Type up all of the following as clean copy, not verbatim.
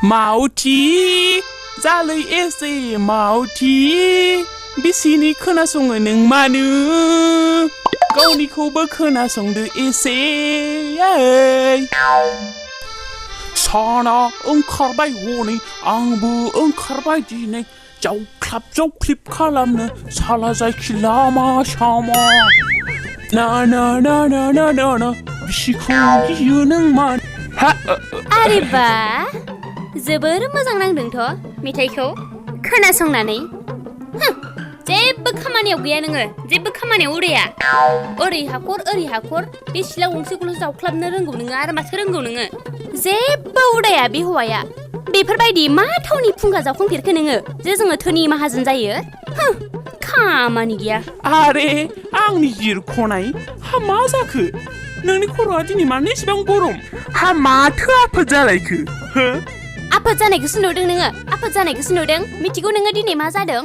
मावथि जालै एसे मावथि बिसिनि खोनासङो नों मानो गावनिखौबो खोनासंदो एसे साना ओंखारबाय हनै आंबो ओंखारबाय दिनै जावख्लिब खालामनो साला जायखि लामा सामा ना ना ना ना ना ना ना बिसिखौ गियो नों मान आरे बा जोबोर मोजां नांदोंथ' मेथाइखौ खोनासंनानै जेबो खामानियाव गैया नोङो जेबो खामानियाव उराया ओरै हाखर बे सिला गंसेखौल' जावख्लाबनो रोंगौ नोङो आरो माथो रोंगौ नोङो जेबो उदाया बे हौवाया बेफोरबायदि मा थावनि फुंखा जावखांफेरखो नोङो जे जोङो धोनि माहाजोन जायो खामानि गैया आरे आंनि जिरख'नाय मा जाखो नोंनि खर'आ दिनै मानो एसेबां गरम माथो आफोद जालायखो आफोद जानायखौसो नुदों नोङो आफोद जानायखौसो नुदों मिथिगौ नोङो दिनै मा जादों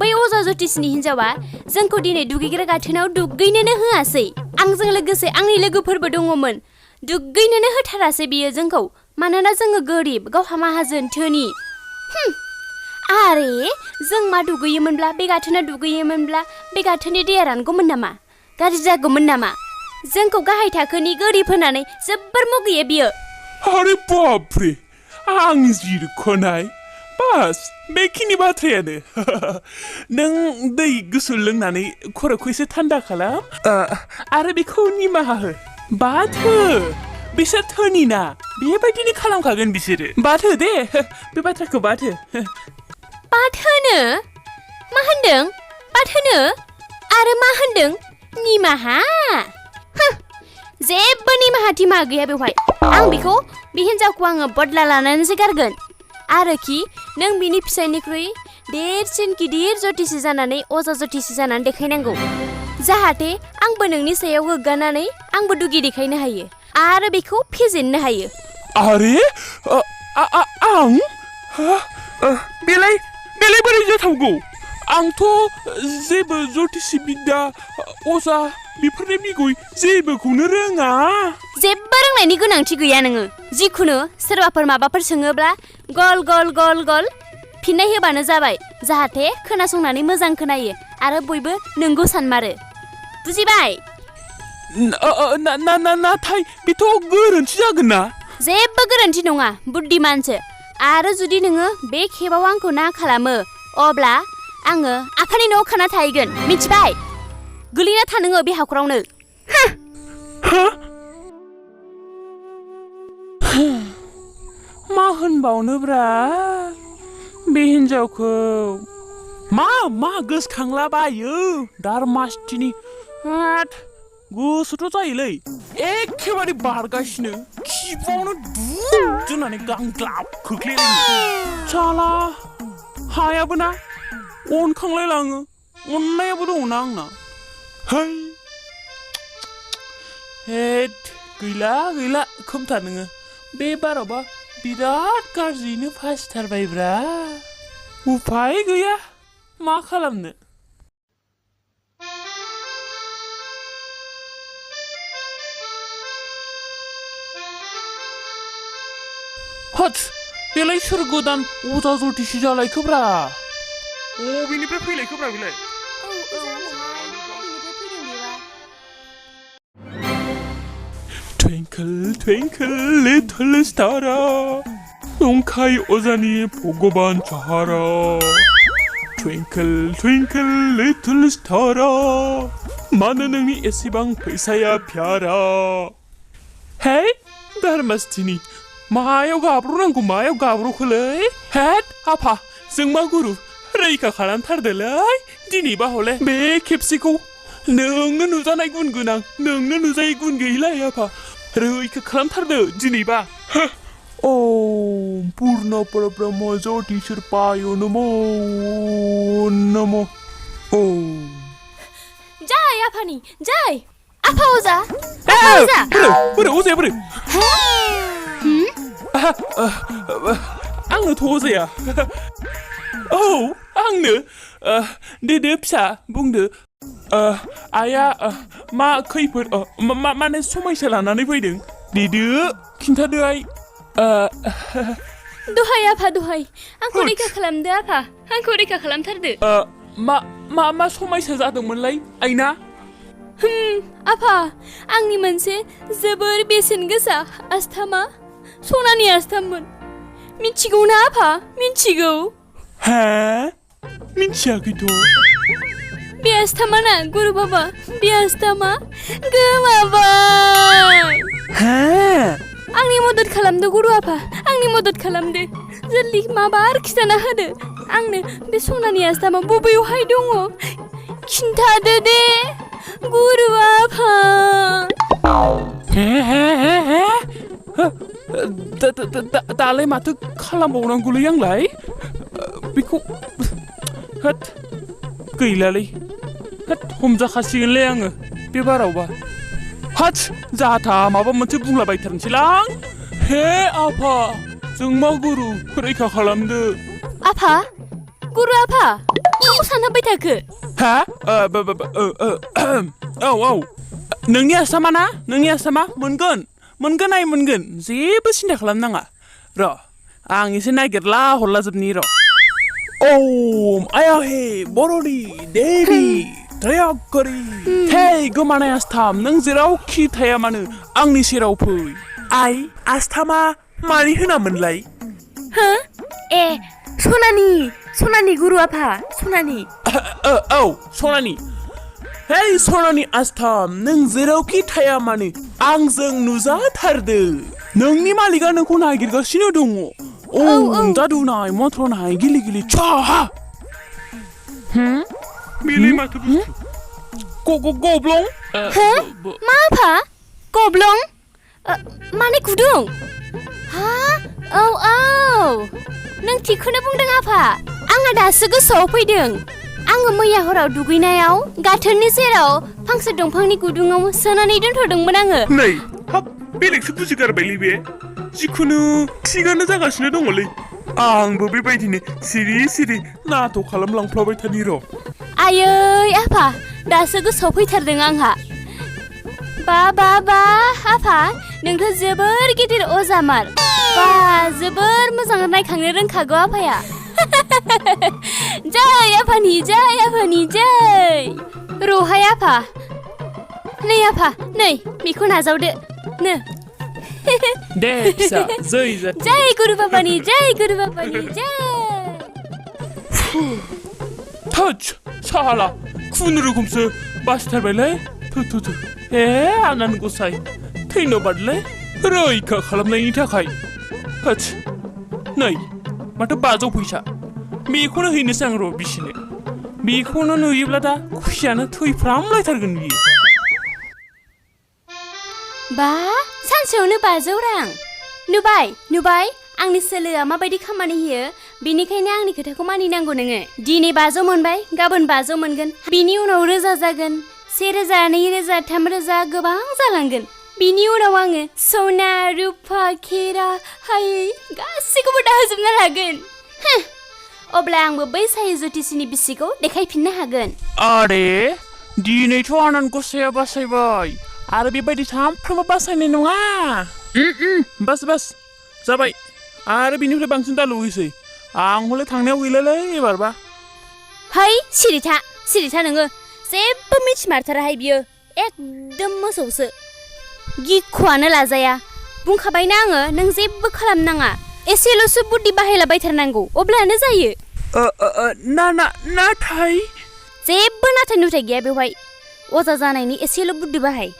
बै अजा ज्योतिषनि हिन्जावा जोंखौ दिनै दुगैग्रा गाथोनाव दुगैनोनो होआसै आंजों लोगोसे आंनि लोगोफोरबो दङमोन दुगैनोनो होथारासै बियो जोंखौ मानोना जोङो गोरिब गावहा माहाजोन धोनि आरे जों मा दुगैयोमोनब्ला बे गाथोना दुगैयोमोनब्ला बे गाथोननि दैया रानगौमोन नामा गाज्रि जागौमोन नामा जोंखौ गाहाय थाखोनि गोरिब होनानै जोबोर मुगैयो बियो आरे बापरे आंनि जिरख'नाय बास बेखिनि बाथ्रायानो नों दै गुसु लोंनानै खर'खौ एसे थान्दा खालाम आरो बेखौ निमाहा हो बाथो बिसोर धोनि ना बेबायदिनो खालामखागोन बिसोरो बाथो दे बे बाथ्राखौ बाथो बाथोनो मा होनदों बाथोनो आरो मा होनदों निमाहा जेबो निमाहा थिमाहा गैया बेवहाय आं बेखौ बे हिन्जावखौ आङो बदला लानानैसो गारगोन आरोखि नों बिनि फिसायनिख्रुइ देरसिन गिदिर ज्योतिषी जानानै अजा ज्योतिषी जानानै देखायनांगौ जाहाथे आंबो नोंनि सायाव गोग्गानानै आंबो दुगि देखायनो हायो आरो बेखौ फेजेननो हायो आरे आं बेलाय बोरै जाथावगौ आंथ' जेबो ज्योतिषी बिद्या अजा बेफोरनि बिगुय जेबोखौनो रोङा जेबो रोंनायनि गोनांथि गैया नोङो जिखुनु सोरबाफोर माबाफोर सोङोब्ला गल गल गल गल फिननाय होबानो जाबाय जाहाथे खोनासंनानै मोजां खोनायो आरो बयबो नोंगौ सानमारो बुजिबाय नाथाय बेथ' गोरोन्थि जागोन ना जेबो गोरोन्थि नङा बुद्धिमानसो आरो जुदि नोङो बे खेबाव आंखौ ना खालामो अब्ला आङो आफानि न'आव खाना थाहैगोन मिथिबाय गोलैना था नोङो बे हाखरावनो मा होनबावनोब्रा बे हिन्जावखौ मा गोसोखांलाबायो दारमासथिनि गोसोथ' जायोलै एखेबारे बारगासिनो खिबावनो दुम जोंनानै गांग्लाब खोख्लैलायो साला हायाबो ना अनखांलाय लाङो अननायाबो दङना आंना हेद गैला खोमथा नोङो बे बारावबा बिराद गाज्रियैनो फासिथारबायब्रा उफाय गैया मा खालामनो हट बेलाय सोर गोदान अजा ज्योतिषी जालायखोब्रा बबेनिफ्राय फैलायखोब्रा बेलाय Twinkle twinkle little star नंखाय अजानि भगबान Sahara Twinkle twinkle little star मानो नोंनि एसेबां फैसाया प्यारा हे दारमासथिनि मायाव गाब्र'नांगौ मायाव गाब्र'खोलै हेद आफा जों मा गुरु रैखा खालामथारदोलै दिनैबा हले बे खेबसेखौ नोंनो नुजानाय गुन गोनां नोंनो नुजायै गुन गैयैलाय आफा रैखा खालामथारदो दिनैबा ओम पुर्ण परब्रह्म ज्योतिषीर्पाय नमो ओम जय आफानि जय आफा अजा बोरै अजाया बोरै आंनोथ' अजाया औ आंनो दे फिसा बुंदो आइया मा खैफोद माने समयसा लानानै फैदों देदो खिन्थादो आइ दहाय आफा दहाय आंखौ रैखा खालामदो आफा आंखौ रैखा खालामथारदो मा समायसा जादोंमोनलाय आइना आफा आंनि मोनसे जोबोर बेसेन गोसा आस्थामा सनानि आस्थाममोन मिथिगौ ना आफा मिथिगौ हा मिथियाखैथ' बे आस्थामा ना गुरु बाबा बे आस्थामा गोमाबाय हा आंनि मदद खालामदो गुरु आफा आंनि मदद खालामदो जल्दि माबार खिथाना होदो आंनो बे सनानि आस्थामा बबेयावहाय दङ खिन्थादो दे गुरु आफा दालाय माथो खालामबावनांगौलै आंलाय बेखौ होद गैलालै होद हमजाखासिगोनलै आङो बे बारावबा हाथ जाथा माबा मोनसे बुंलाबायथारनोसैलां हे आफा जोंमा गुरु रैखा खालामदो आफा गुरु आफा माखौ सानहाबबाय थाखो हा औ नोंनि आसामा ना नोंनि आसामा मोनगोन आइ मोनगोन जेबो सिन्था खालामनाङा र' आं एसे नागिरला हरलाजोबनि र' ओम आयाहे बर'नि देबि दयाकरि हे गोमानाय आस्थाम नों जेरावखि थाया मानो आंनि सेराव फै आइ आस्थामा मानि होनामोनलाय हो ए सनानि गुरु आफा सनानि औ सनानि हे सनानि आस्थाम नों जेरावखि थाया मानो आंजों नुजाथारदो नोंनि मालिका नोंखौ नागिरगासिनो दङ ओम जादुनाय मन्त्रनाय गिलि गिलि चाहा बेलाय माथो बुस्थु गब्लं मा आफा गब्लं माने गुदुं हा औ नों थिगखौनो बुंदों आफा आङो दासो गोसोआव फैदों आङो मैया हराव दुगैनायाव गाथोननि सेराव फांसे दंफांनि गुदुङाव सोनानै दोनथ'दोंमोन आङो नै हाब बेलेगसो बुजिगारबायलै बे जिखुनु थिगानो जागासिनो दङलै आंबो बेबायदिनो सिरि नाथ' खालामलांफ्लाबाय थानि र' आयै आफा दासो गोसोआव फैथारदों आंहा बा आफा नोंथ' जोबोर गिदिर अजामार बा जोबोर मोजां नायखांनो रोंखागौ आफाया जय आफानि जय रहाय आफा नै आफा नै बेखौ नाजावदो नो दे फिसा जय गुरु बाबानि जय थोच साला खुनुरुखुमसो बासिथारबायलै थु ए आनान गसाइ धन्यबादलै रैखा खालामनायनि थाखाय होच नै माथो 500 फैसा बेखौनो हैनोसै आं र' बिसिनो बेखौनो नुयोब्ला दा खुसियानो थैफ्रामलायथारगोन बियो बा सानसेयावनो 500 रां नुबाय आंनि सोलोआ माबायदि खामानि होयो बेनिखायनो आंनि खोथाखौ मानिनांगौ नोङो दिनै 500 मोनबाय गाबोन 500 मोनगोन बिनि उनाव 1000 जागोन 1000 2000 3000 गोबां जालांगोन बिनि उनाव आङो सना रुपा खेरा हायै गासैखौबो दाहोजोबनो लागोन अब्ला आंबो बै साहि ज्योतिषीनि बिसिखौ देखायफिननो हागोन आरे दिनैथ' आनान गसाइया बासायबाय आरो बेबायदि सानफ्रोमबो बासायनाय नङा बास जाबाय आरो बिनिफ्राय बांसिन दा लुगैसै आं हले थांनायाव गैलालै एबारबा हाय सिरिथा नोङो जेबो मिथिमारथाराहाय बियो एकदम मोसौसो गिख'आनो लाजाया बुंखाबायना आङो नों जेबो खालामनाङा एसेल'सो बुद्धि बाहायलाबायथारनांगौ अब्लानो जायो नाथाय जेबो नाथाय नुथाय गैया बेवहाय अजा जानायनि एसेल' बुद्धि बाहाय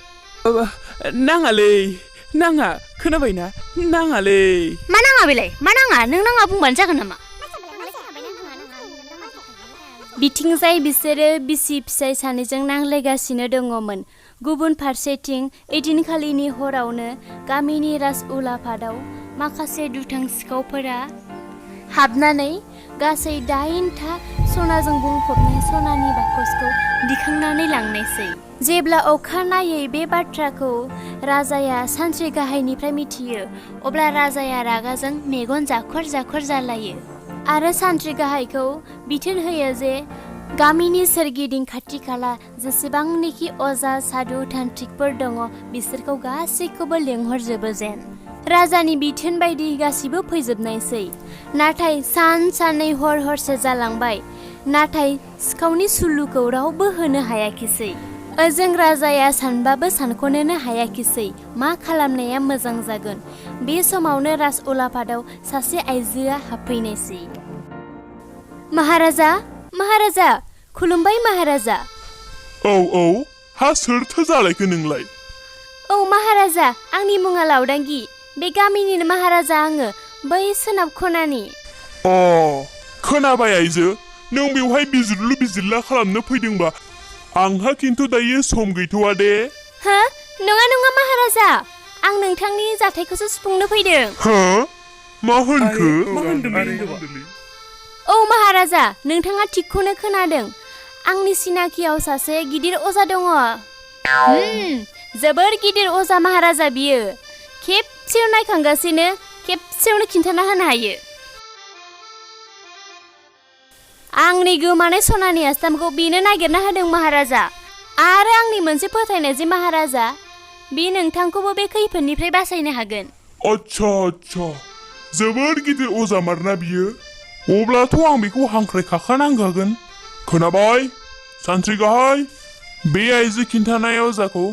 नाङा खोनाबायना नाङालै मा नाङा बेलाय मा नाङा नों नाङा बुंबानो जागोन नामा बिथिंजाय बिसोरो बिसि फिसाय सानैजों नांलायगासिनो दङमोन गुबुन फारसेथिं ओइदिनखालिनि हरावनो गामिनि राजउलाफादाव माखासे दुथां सिखावफोरा हाबनानै गासै 8था सनाजों बुंफबनाय सनानि बाकसखौ दिखांनानै लांनायसै जेब्ला अखानायै बे बाथ्राखौ राजाया सानथ्रि गाहायनिफ्राय मिथियो अब्ला राजाया रागाजों मेगन जाखर जालायो आरो सानथ्रि गाहायखौ बिथोन होयो जे गामिनि सोरगिदिं खाथि खाला जेसेबांनोखि अजा साधु तान्त्रिकफोर दङ बिसोरखौ गासैखौबो लेंहरजोबो जेन राजानि बिथोन बायदि गासिबो फैजोबनायसै। नाथाय साननै हर हरसे जालांबाय। नाथाय सिखावनि सुलुखौ रावबो होनो हायाखिसै। ओजों राजाया सानबाबो सानख'नोनो हायाखिसै मा खालामनाया मोजां जागोन। बे समावनो राजउलाफादाव सासे आइजोआ हाबफैनायसै। महाराजा, महाराजा, खुलुमबाय महाराजा। औ, हा सोरथो जालायखो नोंलाय? औ महाराजा, आंनि मुङा लावदांगि। बे गामिनिनो महाराजा आङो, बै सोनाब खनानि। खोनाबाय आइजो, नों बेवहाय बिजिरलु बिजिरला खालामनो फैदोंबा आंहा खिन्थु दायो सम गैथ'वा दे। हो? नङा महाराजा, आं नोंथांनि जाथायखौसो सुफुंनो फैदों। मा होनखो? औ महाराजा, नोंथाङा थिगखौनो खोनादों। आंनि सिनाखियाव सासे गिदिर अजा दङ। जोबोर गिदिर अजा महाराजा बियो। खेबसेयाव नायखांगासिनो खेबसेयावनो खिन्थाना होनो हायो। आंनि गोमानाय सनानि आस्थामखौ बेनो नागिरना होदों महाराजा। आरो आंनि मोनसे फोथायनाय जे महाराजा, बे नोंथांखौबो बे खैफोदनिफ्राय बासायनो हागोन। आच्छा, जोबोर गिदिर अजा मारना बियो। अब्लाथ' आं बेखौ हांख्रायखानांखागोन। खोनाबाय सानथ्रि गाहाय, बे आइजो खिन्थानाय अजाखौ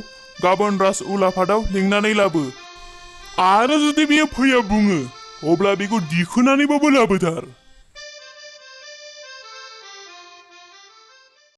गाबोन राजउलाफादाव लिंनानै लाबो। आरो जुदि बियो फैया बुङो अब्ला बेखौ दिखोनानैबाबो लाबोथार।